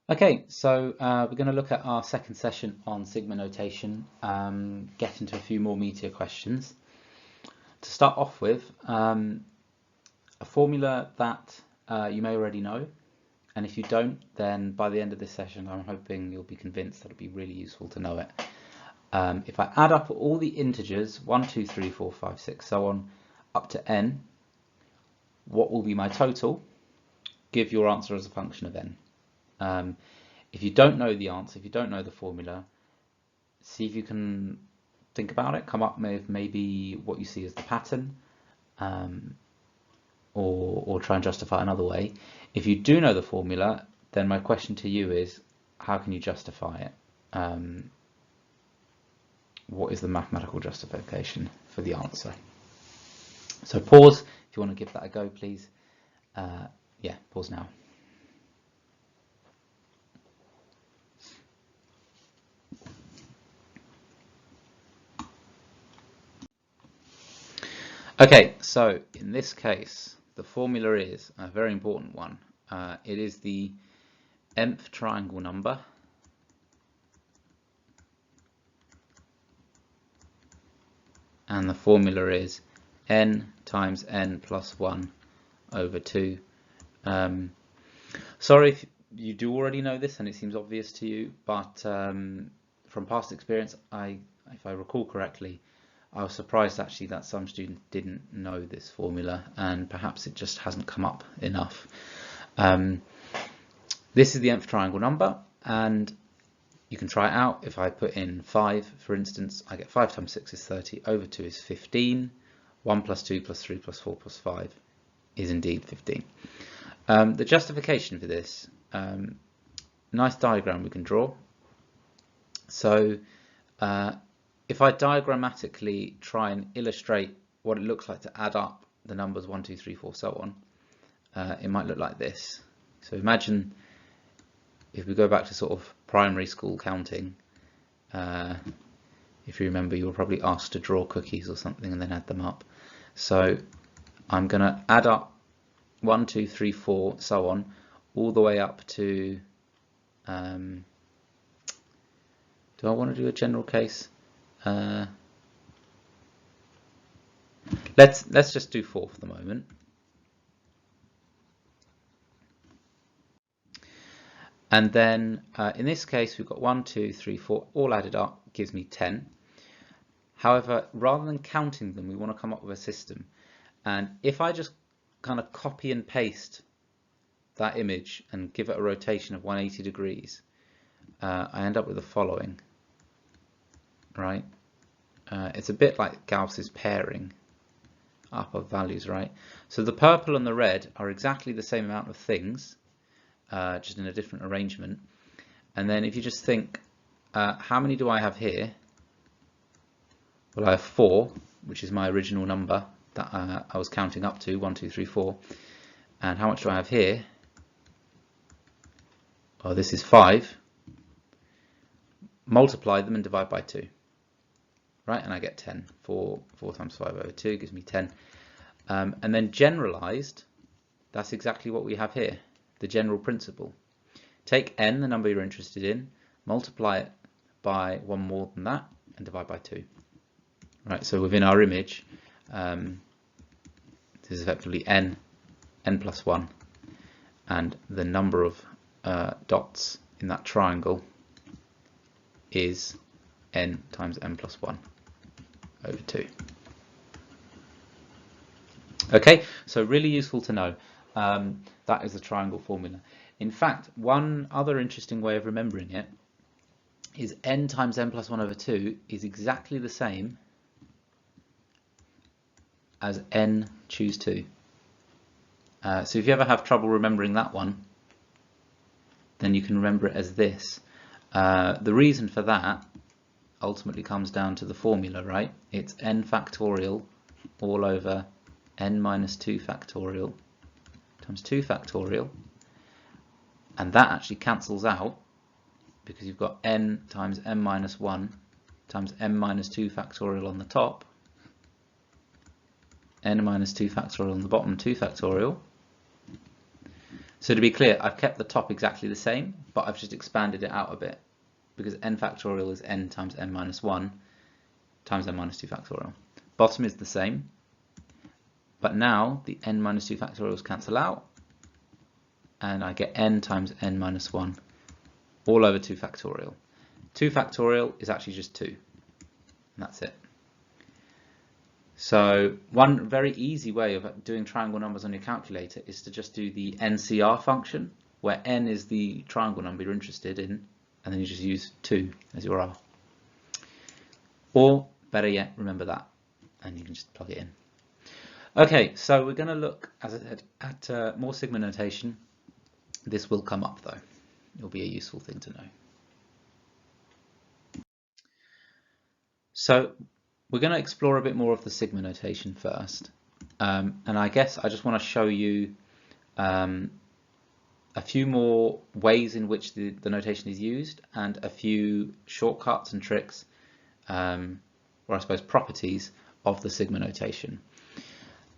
Okay, so we're going to look at our second session on sigma notation, get into a few more meteor questions. To start off with, a formula that you may already know, and if you don't, then by the end of this session, I'm hoping you'll be convinced that it'll be really useful to know it. If I add up all the integers, 1, 2, 3, 4, 5, 6, so on, up to n, what will be my total? Give your answer as a function of n. If you don't know the answer, if you don't know the formula, see if you can think about it, come up with maybe what you see as the pattern, or try and justify another way. If you do know the formula, then my question to you is, how can you justify it? What is the mathematical justification for the answer? So pause if you want to give that a go, please. Yeah, pause now. Okay, so in this case, the formula is a very important one. It is the nth triangle number and the formula is n times n plus 1 over 2. Sorry if you do already know this and it seems obvious to you, but from past experience, if I recall correctly, I was surprised actually that some students didn't know this formula, and perhaps it just hasn't come up enough. This is the nth triangle number, and you can try it out. If I put in 5, for instance, I get 5 times 6 is 30, over 2 is 15, 1 plus 2 plus 3 plus 4 plus 5 is indeed 15. The justification for this, nice diagram we can draw. So if I diagrammatically try and illustrate what it looks like to add up the numbers 1, 2, 3, 4, so on, it might look like this. So imagine if we go back to sort of primary school counting, if you remember, you were probably asked to draw cookies or something and then add them up. So I'm going to add up 1, 2, 3, 4, so on, all the way up to, do I want to do a general case? Let's just do 4 for the moment. And then in this case, we've got 1, 2, 3, 4, all added up gives me 10. However, rather than counting them, we want to come up with a system. And if I just kind of copy and paste that image and give it a rotation of 180 degrees, I end up with the following, right? It's a bit like Gauss's pairing up of values, right? So the purple and the red are exactly the same amount of things, just in a different arrangement. And then if you just think, how many do I have here? Well, I have 4, which is my original number that I was counting up to, 1, 2, 3, 4. And how much do I have here? Well, this is 5. Multiply them and divide by 2. Right, and I get 10. 4 times 5 over 2 gives me 10. And then generalized, that's exactly what we have here, the general principle. Take n, the number you're interested in, multiply it by 1 more than that, and divide by 2. Right, so within our image, this is effectively n plus 1, and the number of dots in that triangle is n times n plus 1 over 2. Okay, so really useful to know. That is the triangle formula. In fact, one other interesting way of remembering it is n times n plus 1 over 2 is exactly the same as n choose 2. So if you ever have trouble remembering that one, then you can remember it as this. The reason for that ultimately comes down to the formula, right? It's n factorial all over n minus 2 factorial times 2 factorial, and that actually cancels out because you've got n times n minus 1 times n minus 2 factorial on the top, n minus 2 factorial on the bottom, 2 factorial. So to be clear, I've kept the top exactly the same, but I've just expanded it out a bit, because n factorial is n times n minus 1 times n minus 2 factorial. Bottom is the same, but now the n minus 2 factorials cancel out, and I get n times n minus 1 all over 2 factorial. 2 factorial is actually just 2, and that's it. So one very easy way of doing triangle numbers on your calculator is to just do the NCR function, where n is the triangle number you're interested in, and then you just use 2 as your R. Or better yet, remember that, and you can just plug it in. Okay, so we're going to look, as I said, at more sigma notation. This will come up though. It'll be a useful thing to know. So we're going to explore a bit more of the sigma notation first, and I guess I just want to show you a few more ways in which the notation is used, and a few shortcuts and tricks, or I suppose properties of the sigma notation.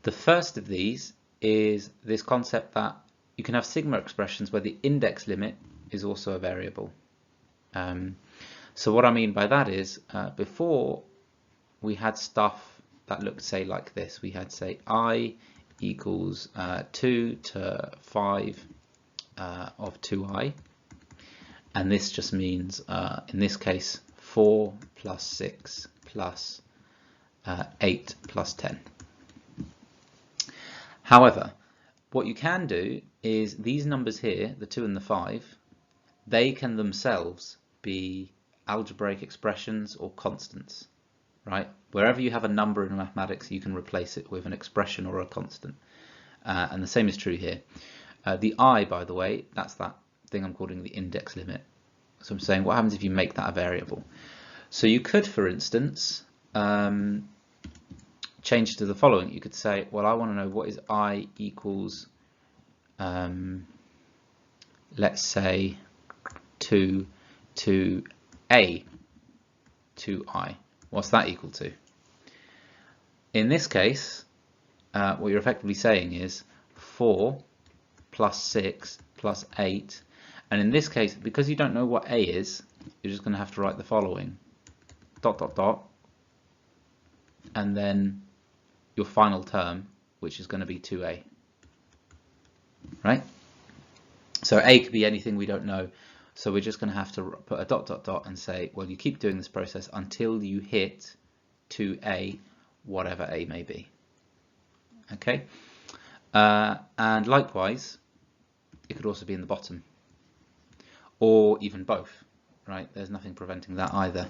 The first of these is this concept that you can have sigma expressions where the index limit is also a variable. So what I mean by that is, before we had stuff that looked, say, like this. We had, say, I equals 2 to 5 of 2i, and this just means, in this case, 4 plus 6 plus 8 plus 10. However, what you can do is these numbers here, the 2 and the 5, they can themselves be algebraic expressions or constants, right? Wherever you have a number in mathematics, you can replace it with an expression or a constant. And the same is true here. The I, by the way, that's that thing I'm calling the index limit. So I'm saying, what happens if you make that a variable? So you could, for instance, change to the following. You could say, well, I want to know what is I equals, let's say, 2 to a 2i. What's that equal to? In this case, what you're effectively saying is 4 plus 6 plus 8. And in this case, because you don't know what a is, you're just going to have to write the following. Dot, dot, dot. And then your final term, which is going to be 2a. Right? So a could be anything we don't know. So we're just going to have to put a dot, dot, dot and say, well, you keep doing this process until you hit 2a, whatever a may be. Okay? And likewise, it could also be in the bottom, or even both, right? There's nothing preventing that either.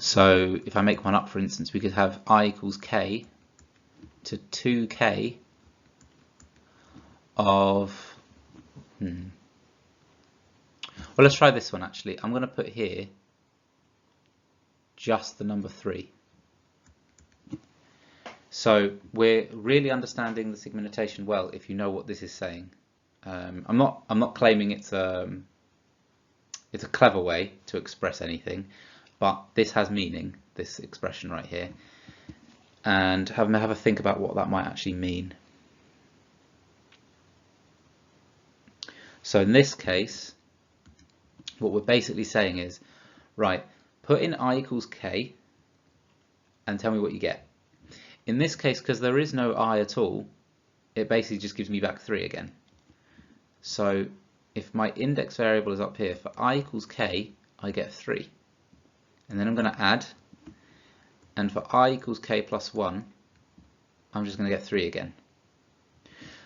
So if I make one up, for instance, we could have I equals k to 2k of, well, let's try this one actually. I'm going to put here just the number 3. So we're really understanding the sigma notation well if you know what this is saying. I'm not claiming it's a clever way to express anything, but this has meaning, this expression right here, and have a think about what that might actually mean. So in this case, what we're basically saying is, right, put in I equals k and tell me what you get. In this case, because there is no I at all, it basically just gives me back 3 again. So if my index variable is up here, for I equals k, I get 3. And then I'm going to add, and for I equals k plus 1, I'm just going to get 3 again.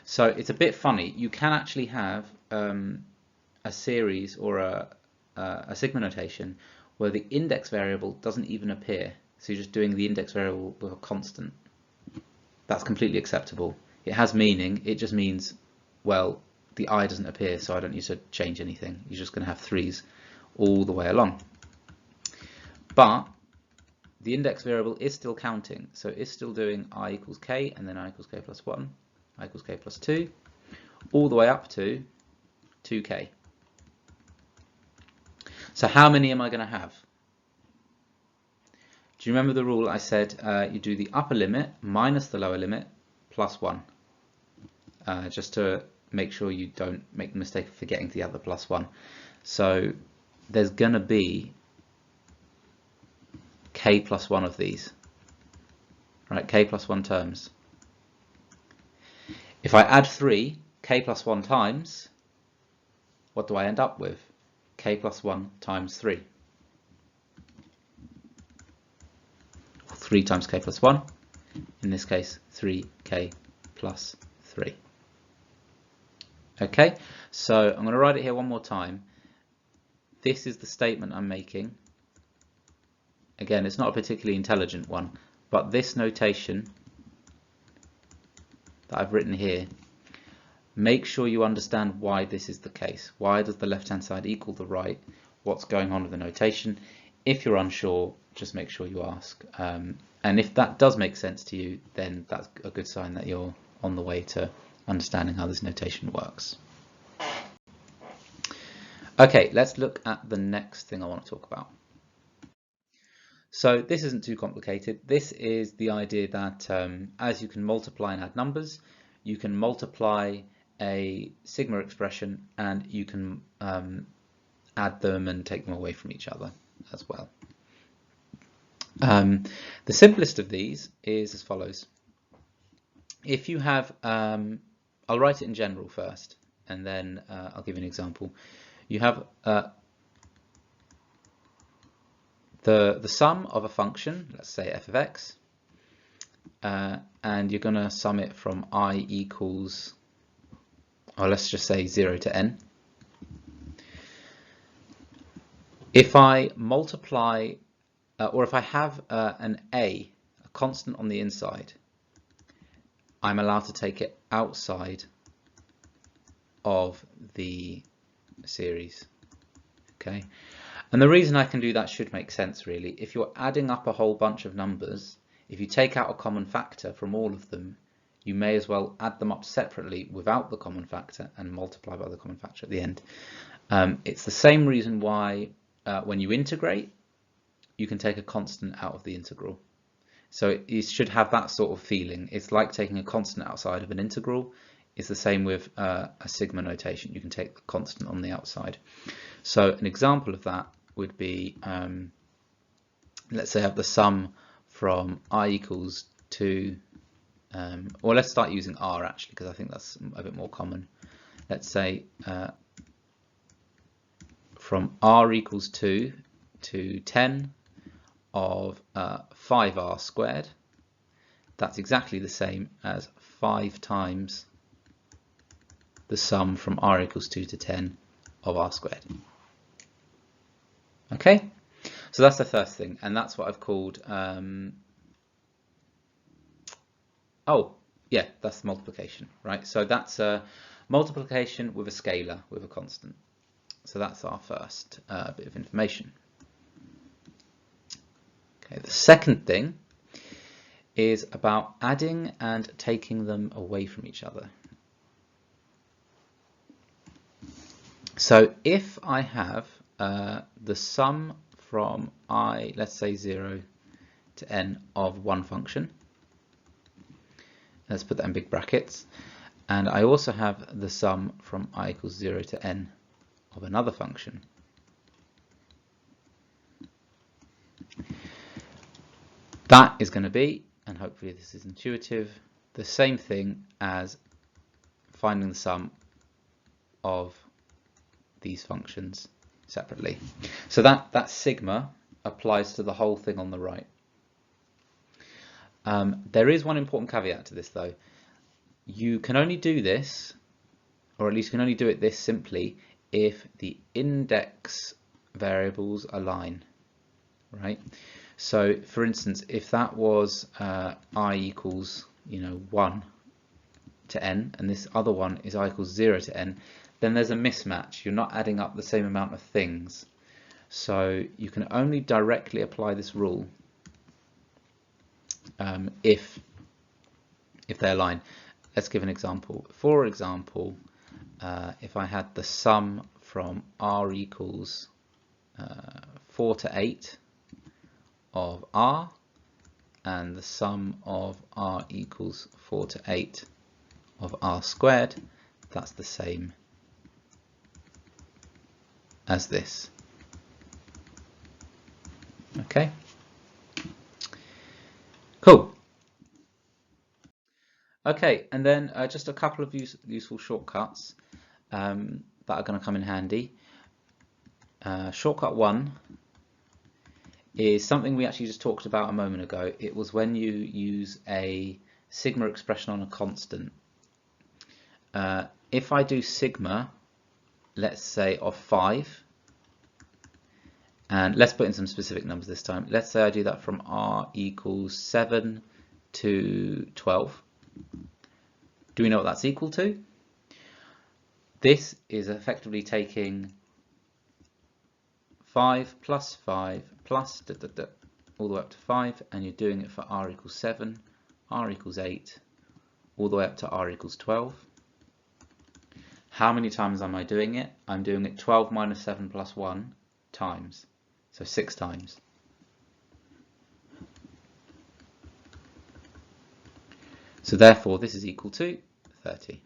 So it's a bit funny. You can actually have a series or a sigma notation where the index variable doesn't even appear. So you're just doing the index variable with a constant. That's completely acceptable. It has meaning. It just means, well, the I doesn't appear, so I don't need to change anything. You're just going to have 3's all the way along. But the index variable is still counting, so it's still doing I equals k, and then I equals k plus 1, I equals k plus 2, all the way up to 2k. So how many am I going to have? Do you remember the rule I said you do the upper limit minus the lower limit plus 1, just to make sure you don't make the mistake of forgetting to add the plus 1. So there's going to be k plus 1 of these, right? K plus 1 terms. If I add 3 k plus 1 times, what do I end up with? K plus 1 times 3. 3 times k plus 1, in this case 3k plus 3. Okay, so I'm going to write it here one more time. This is the statement I'm making. Again, it's not a particularly intelligent one, but this notation that I've written here, make sure you understand why this is the case. Why does the left hand side equal the right? What's going on with the notation? If you're unsure, just make sure you ask. And if that does make sense to you, then that's a good sign that you're on the way to understanding how this notation works. Okay, let's look at the next thing I want to talk about. So this isn't too complicated. This is the idea that as you can multiply and add numbers, you can multiply a sigma expression and you can add them and take them away from each other as well. The simplest of these is as follows. If you have, I'll write it in general first, and then I'll give you an example. You have the sum of a function, let's say f of x, and you're going to sum it from I equals, or let's just say 0 to n. If I multiply, or if I have a constant on the inside, I'm allowed to take it outside of the series. Okay, and the reason I can do that should make sense really. If you're adding up a whole bunch of numbers, if you take out a common factor from all of them, you may as well add them up separately without the common factor and multiply by the common factor at the end. It's the same reason why when you integrate, you can take a constant out of the integral. So it should have that sort of feeling. It's like taking a constant outside of an integral. It's the same with a sigma notation. You can take the constant on the outside. So an example of that would be, let's say I have the sum from I equals 2, or let's start using R actually, because I think that's a bit more common. Let's say from R equals 2 to 10 of 5r squared. That's exactly the same as 5 times the sum from r equals 2 to 10 of r squared. Okay, so that's the first thing, and that's what I've called, oh yeah, that's multiplication, right? So that's a multiplication with a scalar, with a constant. So that's our first bit of information. Okay, the second thing is about adding and taking them away from each other. So if I have the sum from I, let's say 0 to n of one function, let's put that in big brackets, and I also have the sum from I equals 0 to n of another function, that is going to be, and hopefully this is intuitive, the same thing as finding the sum of these functions separately. So that sigma applies to the whole thing on the right. There is one important caveat to this though. You can only do this, or at least you can only do it this simply, if the index variables align, right? So for instance, if that was I equals 1 to n, and this other one is I equals 0 to n, then there's a mismatch. You're not adding up the same amount of things. So you can only directly apply this rule if they align. Let's give an example. For example, if I had the sum from r equals 4 to 8 of r and the sum of r equals 4 to 8 of r squared, that's the same as this. Okay, cool. Okay, and then just a couple of useful shortcuts that are going to come in handy. Shortcut 1 is something we actually just talked about a moment ago. It was when you use a sigma expression on a constant. If I do sigma, let's say of 5, and let's put in some specific numbers this time. Let's say I do that from r equals 7 to 12. Do we know what that's equal to? This is effectively taking 5 plus 5 plus all the way up to 5, and you're doing it for r equals 7, r equals 8, all the way up to r equals 12. How many times am I doing it? I'm doing it 12 minus 7 plus 1 times, so 6 times. So therefore this is equal to 30.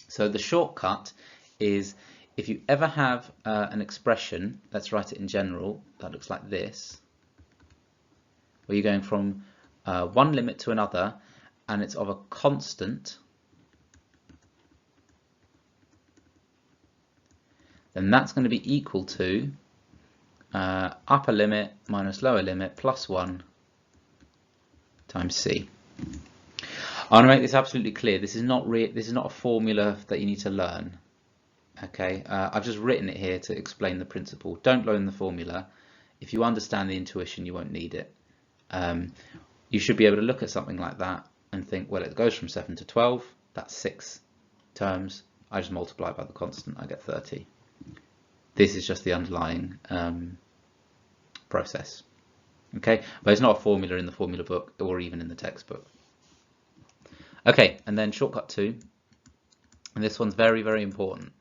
So the shortcut is, if you ever have an expression, let's write it in general, that looks like this, where you're going from one limit to another and it's of a constant, then that's going to be equal to upper limit minus lower limit plus 1 times c. I want to make this absolutely clear. This is not a formula that you need to learn. Okay, I've just written it here to explain the principle. Don't learn the formula. If you understand the intuition, you won't need it. You should be able to look at something like that and think, well, it goes from 7 to 12. That's 6 terms. I just multiply by the constant. I get 30. This is just the underlying process. Okay, but it's not a formula in the formula book or even in the textbook. Okay, and then shortcut 2, and this one's very, very important.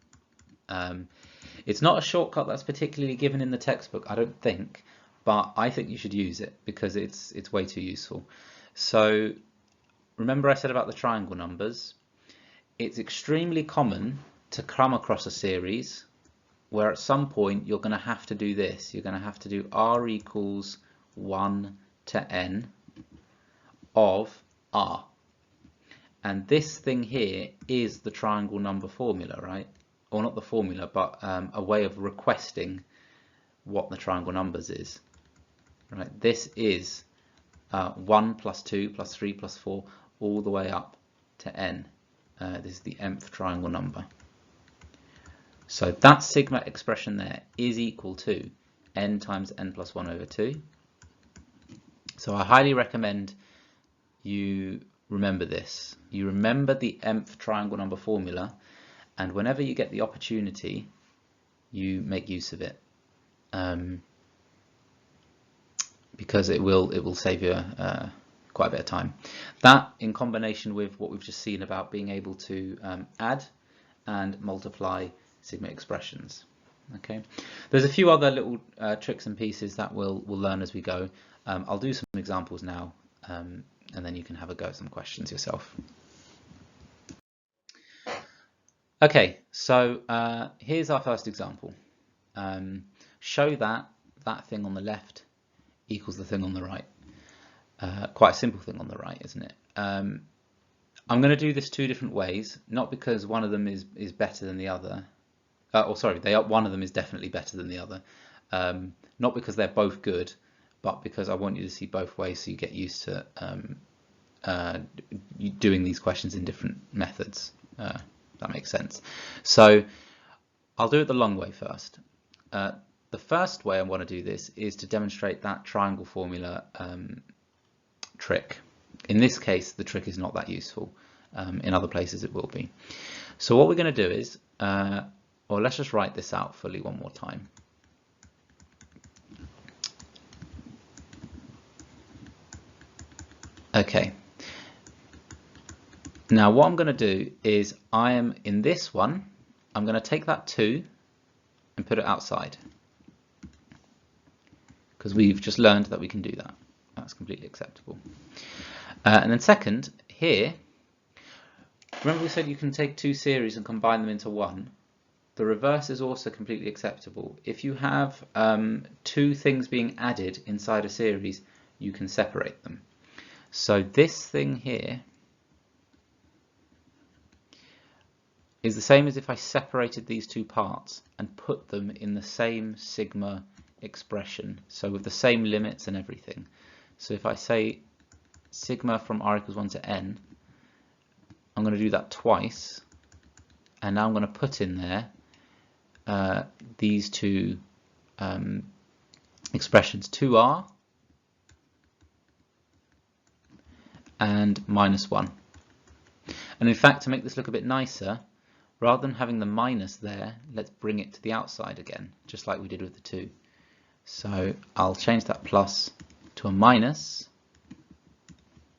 It's not a shortcut that's particularly given in the textbook, I don't think, but I think you should use it because it's way too useful. So remember I said about the triangle numbers? It's extremely common to come across a series where at some point you're going to have to do this. You're going to have to do r equals 1 to n of r. And this thing here is the triangle number formula, right? Or not the formula, but a way of requesting what the triangle numbers is. Right? This is 1 plus 2 plus 3 plus 4 all the way up to n. This is the nth triangle number. So that sigma expression there is equal to n times n plus 1 over 2. So I highly recommend you remember this. You remember the nth triangle number formula, and whenever you get the opportunity, you make use of it, because it will save you quite a bit of time. That, in combination with what we've just seen about being able to add and multiply sigma expressions. Okay, there's a few other little tricks and pieces that we'll learn as we go. I'll do some examples now, and then you can have a go at some questions yourself. Okay, so here's our first example. Show that thing on the left equals the thing on the right. Quite a simple thing on the right, isn't it? I'm going to do this two different ways, not because one of them is better than the other. One of them is definitely better than the other. Not because they're both good, but because I want you to see both ways so you get used to doing these questions in different methods. That makes sense. So I'll do it the long way first. The first way I want to do this is to demonstrate that triangle formula trick. In this case, the trick is not that useful. In other places it will be. So what we're going to do is, or let's just write this out fully one more time. Okay. Now what I'm going to do is in this one, I'm going to take that 2 and put it outside, because we've just learned that we can do that. That's completely acceptable. And then second, here, Remember we said you can take two series and combine them into one? The reverse is also completely acceptable. If you have two things being added inside a series, you can separate them. So this thing here is the same as if I separated these two parts and put them in the same sigma expression, so with the same limits and everything. So if I say sigma from r equals 1 to n, I'm going to do that twice, and now I'm going to put in there these two expressions, 2r and minus 1. And in fact, to make this look a bit nicer, rather than having the minus there, let's bring it to the outside again, just like we did with the 2. So I'll change that plus to a minus,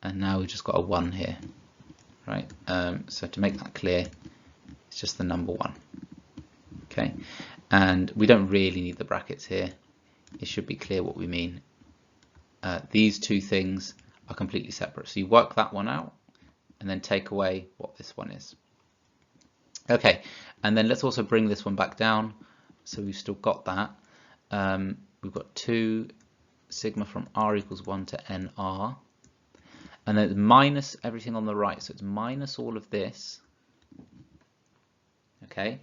and now we've just got a 1 here, right? So to make that clear, it's just the number 1. Okay, and we don't really need the brackets here. It should be clear what we mean. These two things are completely separate. So you work that one out and then take away what this one is. Okay, and then let's also bring this one back down. So we've still got that. We've got 2 sigma from r equals 1 to nr. And then it's minus everything on the right. So it's minus all of this. Okay.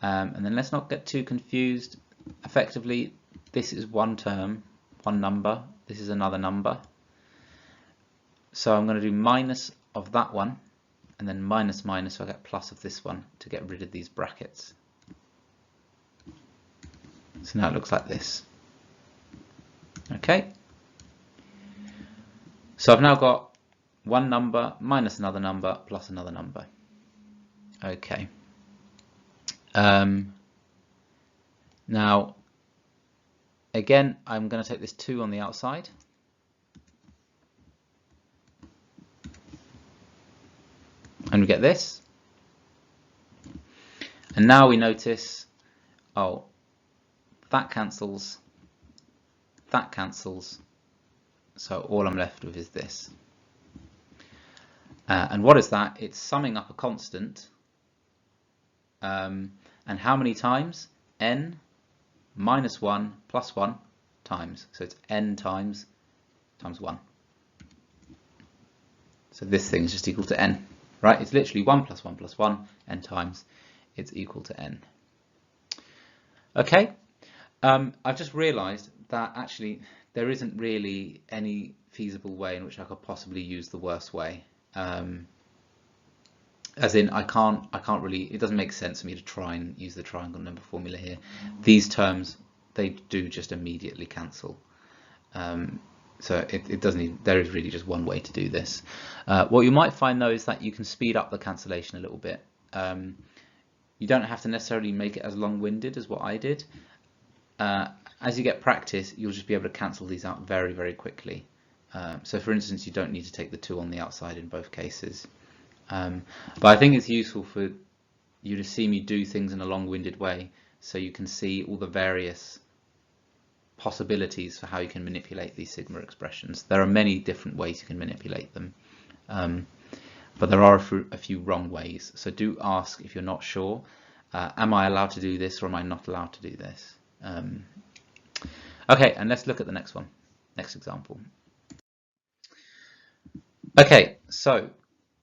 And then let's not get too confused. Effectively, this is one term, one number. This is another number. So I'm going to do minus of that one, and then minus minus, so I get plus of this one to get rid of these brackets. So now it looks like this. Okay. So I've now got one number minus another number plus another number. Okay. Now, again, I'm going to take this 2 on the outside. And we get this. And now we notice, oh, that cancels, that cancels. So all I'm left with is this. And what is that? It's summing up a constant. And how many times? N minus 1 plus 1 times. So it's n times 1. So this thing is just equal to n, right? It's literally 1 plus 1 plus 1, n times. It's equal to n. Okay, I've just realized that actually there isn't really any feasible way in which I could possibly use the worst way. As in, I can't really, it doesn't make sense for me to try and use the triangle number formula here. These terms, they do just immediately cancel. So it doesn't even, there is really just one way to do this. What you might find though is that you can speed up the cancellation a little bit. You don't have to necessarily make it as long-winded as what I did. As you get practice, you'll just be able to cancel these out very, very quickly. So for instance, you don't need to take the 2 on the outside in both cases. But I think it's useful for you to see me do things in a long-winded way so you can see all the various possibilities for how you can manipulate these sigma expressions. There are many different ways you can manipulate them, but there are a few wrong ways. So do ask if you're not sure, am I allowed to do this or am I not allowed to do this? Okay, and let's look at the next one, next example. Okay, so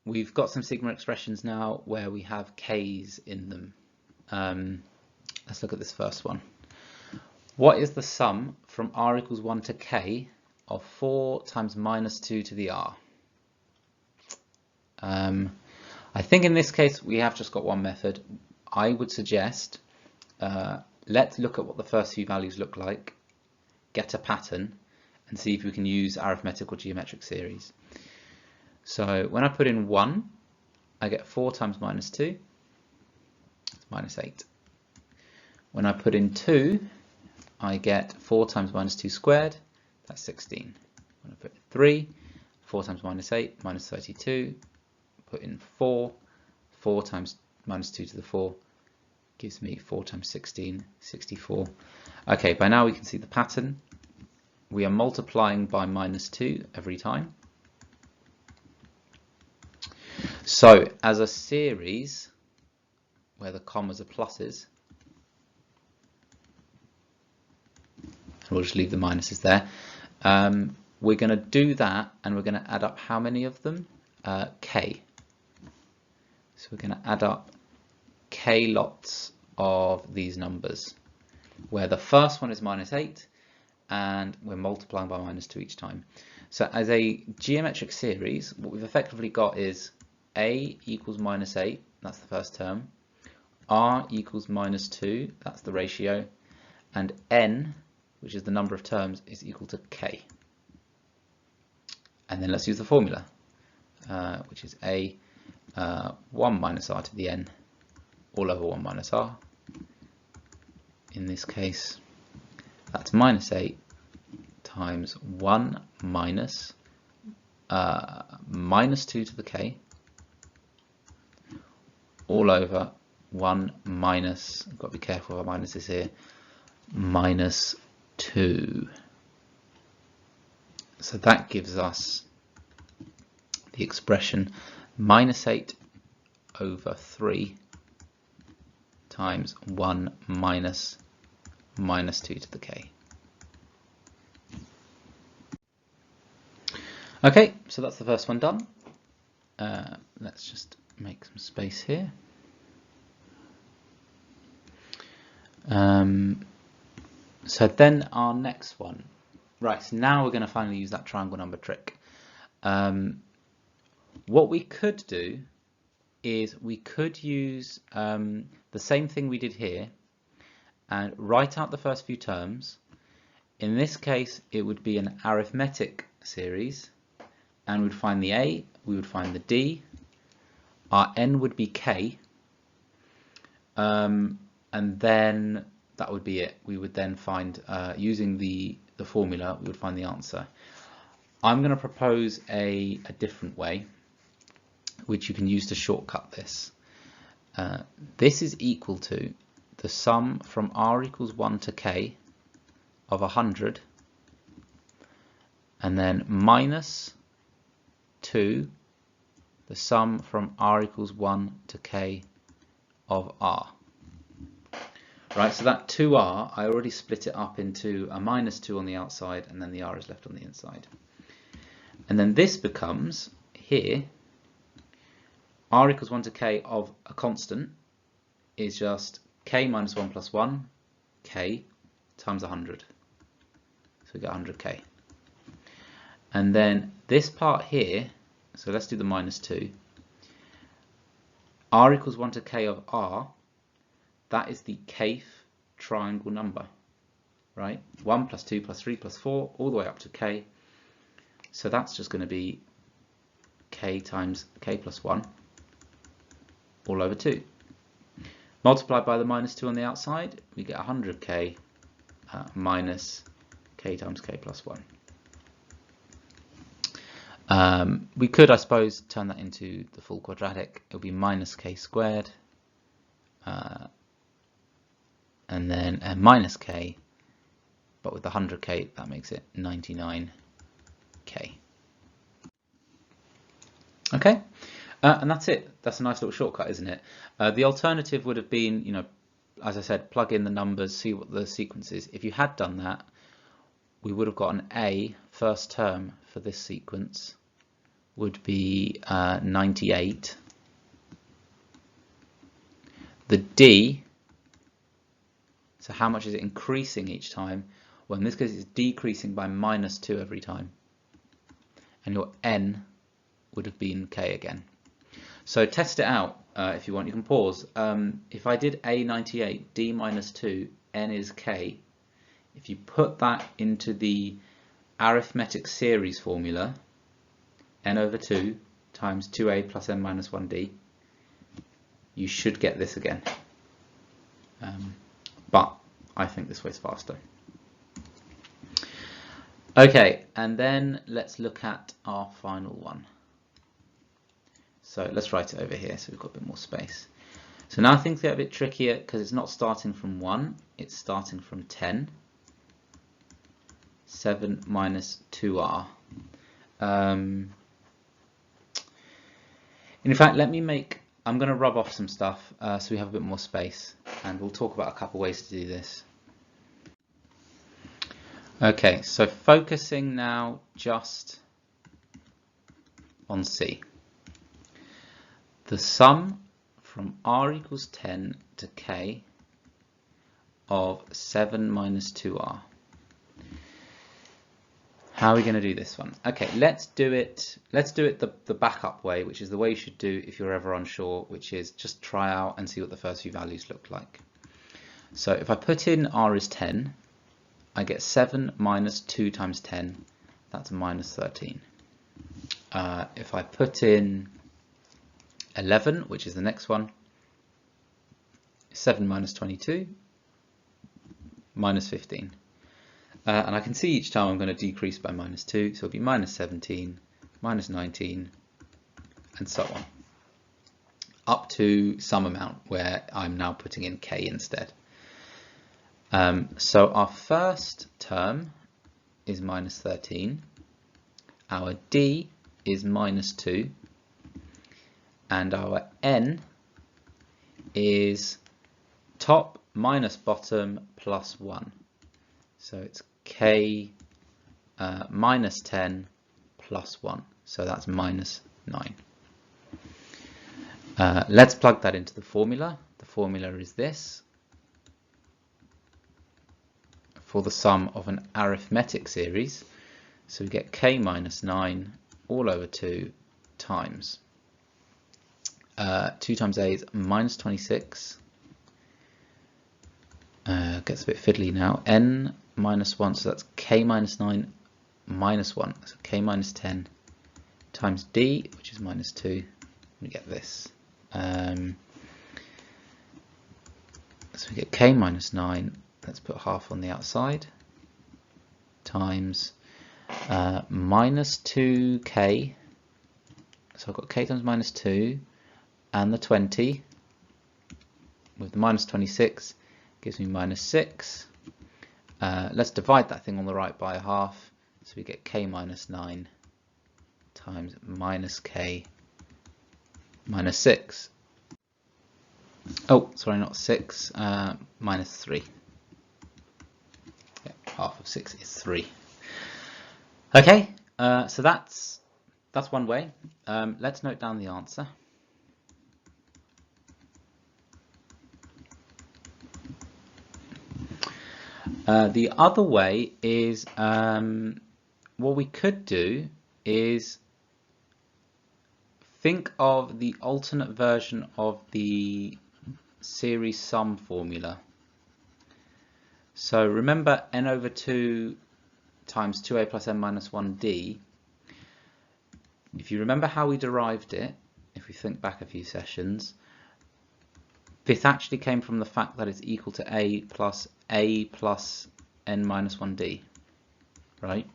we've got some sigma expressions now where we have k's in them. Let's look at this first one. What is the sum from r equals 1 to k of 4 times minus 2 to the r? I think in this case we have just got one method. I would suggest let's look at what the first few values look like, get a pattern, and see if we can use arithmetic or geometric series. So when I put in 1, I get 4 times minus 2, it's minus 8. When I put in 2, I get 4 times minus 2 squared, that's 16. When I put in 3, 4 times minus 8, minus 32. Put in 4, 4 times minus 2 to the 4 gives me 4 times 16, 64. Okay, by now we can see the pattern. We are multiplying by minus 2 every time. So as a series where the commas are pluses, we'll just leave the minuses there, we're going to do that, and we're going to add up how many of them? K. So we're going to add up K lots of these numbers, where the first one is -8, and we're multiplying by -2 each time. So as a geometric series, what we've effectively got is A equals -8, that's the first term, R equals -2, that's the ratio, and N, which is the number of terms, is equal to K. And then let's use the formula, which is A 1 minus R to the N all over 1 minus R. In this case, that's -8 times 1 minus -2 to the K all over 1 minus, I've got to be careful of our minuses here, -2. So that gives us the expression -8 over 3 times 1 minus -2 to the K. Okay, so that's the first one done. Let's just make some space here. So then our next one. Right, so now we're going to finally use that triangle number trick. What we could do is we could use the same thing we did here and write out the first few terms. In this case, it would be an arithmetic series, and we'd find the A, we would find the D, our N would be K, and then that would be it. We would then find, using the formula, we would find the answer. I'm going to propose a different way, which you can use to shortcut this. This is equal to the sum from R equals 1 to K of 100, and then minus 2, the sum from R equals 1 to K of R. Right, so that 2R, I already split it up into a -2 on the outside, and then the R is left on the inside. And then this becomes, here, R equals 1 to K of a constant is just K minus 1 plus 1, K, times 100. So we get 100K. And then this part here, so let's do the -2. R equals 1 to K of R, that is the kth triangle number, right? 1 plus 2 plus 3 plus 4, all the way up to K. So that's just going to be K times K plus 1, all over 2. Multiplied by the -2 on the outside, we get 100K minus K times K plus 1. We could, I suppose, turn that into the full quadratic. It would be minus K squared, and then minus K, but with the 100K, that makes it 99K. Okay, and that's it. That's a nice little shortcut, isn't it? The alternative would have been, you know, as I said, plug in the numbers, see what the sequence is. If you had done that, we would have got an A, first term for this sequence would be 98. The D, so how much is it increasing each time? Well, in this case, it's decreasing by -2 every time. And your N would have been K again. So test it out if you want. You can pause. If I did A98, D minus 2, N is K. If you put that into the arithmetic series formula, N over 2 times 2A plus N minus 1D, you should get this again. But I think this way's faster. Okay, and then let's look at our final one. So let's write it over here so we've got a bit more space. So now things get a bit trickier because it's not starting from 1, it's starting from 10. 7 minus 2R. In fact, I'm going to rub off some stuff so we have a bit more space, and we'll talk about a couple ways to do this. Okay, so focusing now just on C. The sum from r equals 10 to k of 7 minus 2r. How are we going to do this one? Okay, let's do it the backup way, which is the way you should do if you're ever unsure, which is just try out and see what the first few values look like. So if I put in r is 10, I get 7 minus 2 times 10, that's minus 13. If I put in 11, which is the next one, 7 minus 22, minus 15. And I can see each time I'm going to decrease by minus 2, so it'll be minus 17, minus 19, and so on, up to some amount where I'm now putting in k instead. So our first term is minus 13, our d is minus 2, and our n is top minus bottom plus 1. So it's k minus 10 plus 1. So that's minus 9. Let's plug that into the formula. The formula is this. For the sum of an arithmetic series, so we get k minus 9 all over 2 times 2 times a is minus 26. Gets a bit fiddly now. N minus 1, so that's k minus 9 minus 1, so k minus 10 times d, which is minus 2. We get this. So we get k minus 9, let's put half on the outside, times minus 2k, so I've got k times minus 2, and the 20, with the minus 26, gives me minus 6. Let's divide that thing on the right by a half, so we get k minus 9 times minus k minus 6. Oh, sorry, not 6, minus 3. Yeah, half of 6 is 3. Okay, so that's one way. Let's note down the answer. The other way is, what we could do is think of the alternate version of the series sum formula. So remember n over 2 times 2a plus n minus 1d. If you remember how we derived it, if we think back a few sessions, this actually came from the fact that it's equal to a plus n minus 1d, right?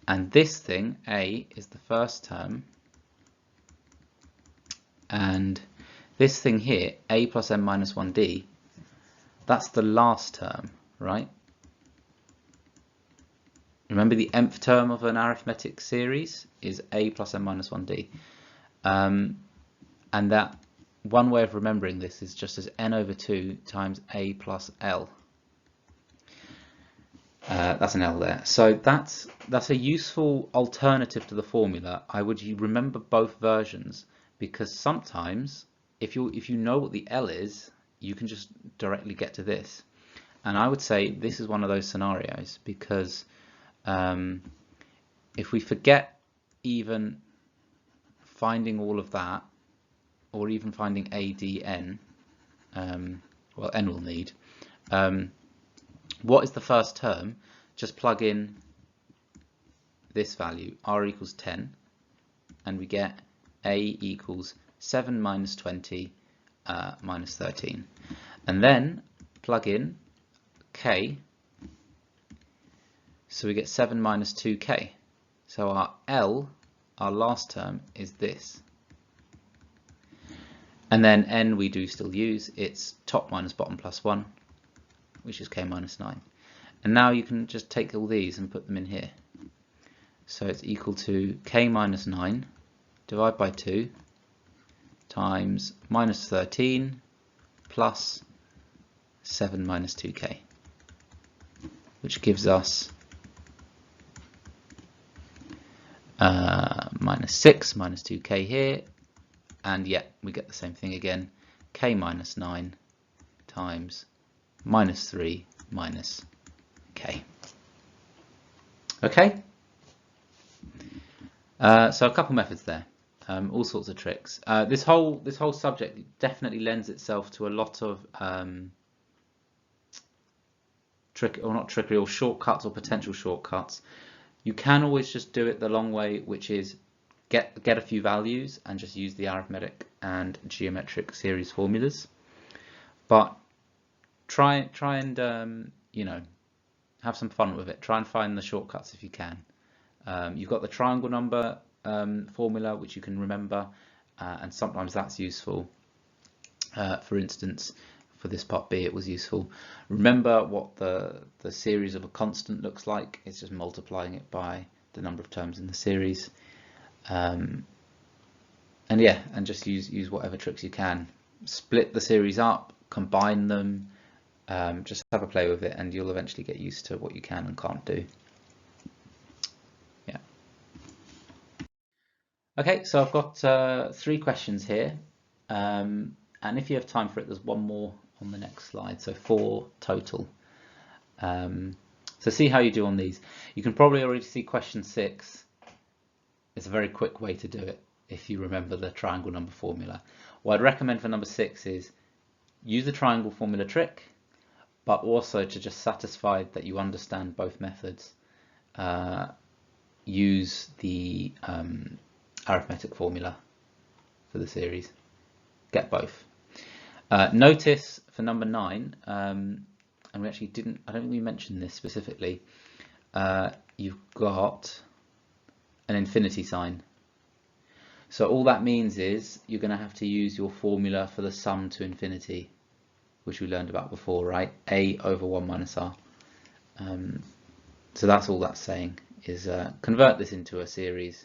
And this thing, a, is the first term, and this thing here, a plus n minus 1d, that's the last term, right? Remember the nth term of an arithmetic series is a plus n minus 1d. And that one way of remembering this is just as n over 2 times a plus l. That's an L there. So that's a useful alternative to the formula. I would remember both versions, because sometimes if you know what the L is, you can just directly get to this. And I would say this is one of those scenarios, because if we forget even finding all of that, or even finding ADN, well, n will need, what is the first term? Just plug in this value, r equals 10, and we get a equals 7 minus 20 minus 13. And then plug in k, so we get 7 minus 2k. So our L, our last term, is this. And then n we do still use, it's top minus bottom plus 1, which is k minus 9. And now you can just take all these and put them in here. So it's equal to k minus 9, divide by 2, times minus 13 plus 7 minus 2k, which gives us minus 6 minus 2k here, and yet we get the same thing again, k minus 9 times minus 3 minus k. Okay, so a couple methods there, all sorts of tricks. This whole subject definitely lends itself to a lot of shortcuts or potential shortcuts. You can always just do it the long way, which is get a few values and just use the arithmetic and geometric series formulas. But try and you know, have some fun with it. Try and find the shortcuts if you can. You've got the triangle number formula, which you can remember, and sometimes that's useful. For instance, for this part B, it was useful. Remember what the series of a constant looks like. It's just multiplying it by the number of terms in the series. And yeah, and just use whatever tricks you can. Split the series up, combine them, just have a play with it, and you'll eventually get used to what you can and can't do. Yeah. Okay, so I've got 3 questions here, and if you have time for it, there's one more on the next slide, so 4 total. So see how you do on these. You can probably already see question 6. It's a very quick way to do it if you remember the triangle number formula. What I'd recommend for number 6 is use the triangle formula trick, but also to just satisfy that you understand both methods, use the arithmetic formula for the series. Get both. Notice for number 9, and we actually didn't, I don't think we mentioned this specifically, you've got an infinity sign. So all that means is you're going to have to use your formula for the sum to infinity, which we learned about before, right? A over 1 minus r. So that's all that's saying, is convert this into a series,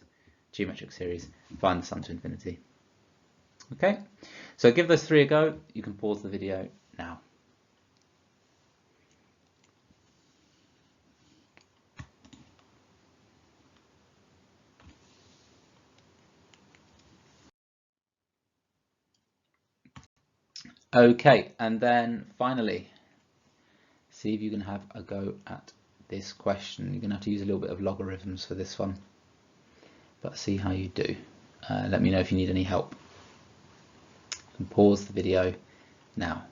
geometric series, find the sum to infinity. Okay, so give those 3 a go. You can pause the video now. Okay, and then finally, see if you can have a go at this question. You're going to have to use a little bit of logarithms for this one, but see how you do. Let me know if you need any help. And pause the video now.